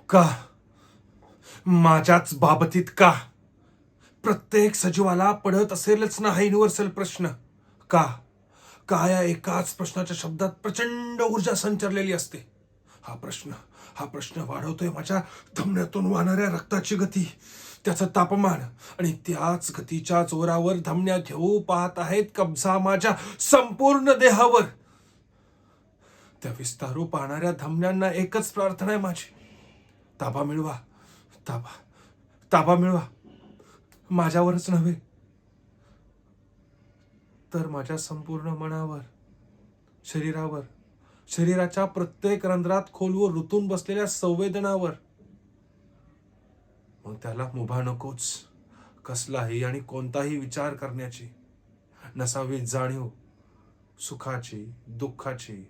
का? माझ्याच बाबतीत का? प्रत्येक सजीवाला पडत असेलच ना हा युनिव्हर्सल प्रश्न. का? का या एकाच प्रश्नाच्या शब्दात प्रचंड ऊर्जा संचरलेली असते? हा प्रश्न हा प्रश्न वाढवतोय माझ्या धमन्यातून वाहणाऱ्या रक्ताची गती, त्याचं तापमान, आणि त्याच गतीच्या जोरावर धमन्या घेऊ पाहत आहेत कब्जा माझ्या संपूर्ण देहावर. त्या विस्तारू पाहणाऱ्या धमन्यांना एकच प्रार्थना आहे माझी: ताबा मिळवा, ताबा, ताबा मिळवा. माझ्यावरच नव्हे, तर माझ्या संपूर्ण मनावर, शरीरावर, शरीराच्या प्रत्येक रंध्रात खोलवर रुतून बसलेल्या संवेदनावर. मग त्याला मुभा नकोच, कसलाही आणि कोणताही विचार करण्याची, नसावी जाणीव सुखाची, दुःखाची,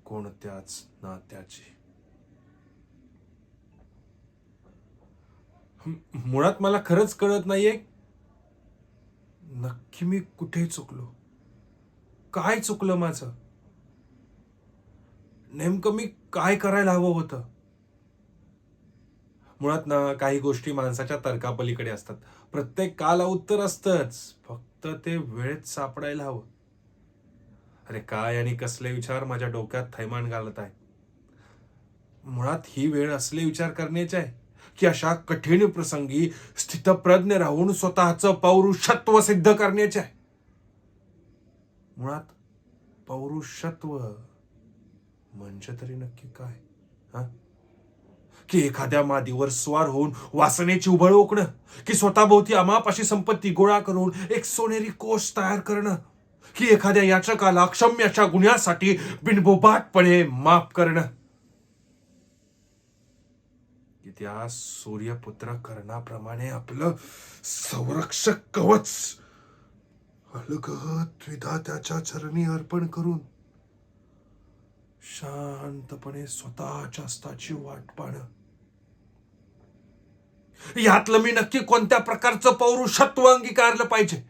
कोणत्याच नात्याची. मुळात मला खरंच कळत नाहीये नक्की मी कुठे चुकलो, काय चुकलं माझं, नेमकं मी काय करायला हवं होतं. मुळात ना काही गोष्टी माणसाच्या तर्कापलीकडे असतात. प्रत्येक काला उत्तर असतंच, फक्त ते वेळेत सापडायला हवं. अरे काय आणि कसले विचार माझ्या डोक्यात थैमान घालत आहे. मुळात ही वेळ असले विचार करण्याची आहे की अशा कठीण प्रसंगी स्थितप्रज्ञ राहून स्वतःचं पौरुषत्व सिद्ध करण्याचे आहे. मुळात पौरुषत्व म्हणजे तरी नक्की काय? हा? की एखाद्या मादीवर स्वार होऊन वासनेची उबळ ओकणं, की स्वतःभोवती अमाप अशी संपत्ती गोळा करून एक सोनेरी कोष तयार करणं, की एखाद्या याचकाला अक्षम्य अशा गुन्ह्यासाठी बिनबोबाटपणे माफ करणं, की त्या सूर्यपुत्र कर्णाप्रमाणे आपलं संरक्षक कवच अलगद विधात्याच्या चरणी अर्पण करून शांतपणे स्वतःच्या अस्ताची वाट पाहणं. यातलं मी नक्की कोणत्या प्रकारचं पौरुषत्व अंगीकारलं पाहिजे?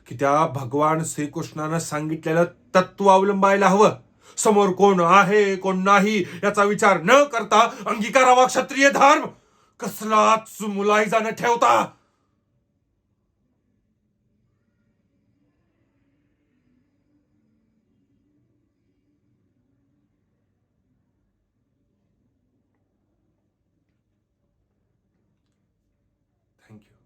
की त्या भगवान श्रीकृष्णानं सांगितलेलं तत्व अवलंबायला हवं. समोर कोण आहे कोण नाही याचा विचार न करता अंगीकारावा क्षत्रिय धर्म, कसलाच मुलाहिजा न ठेवता. थँक्यू.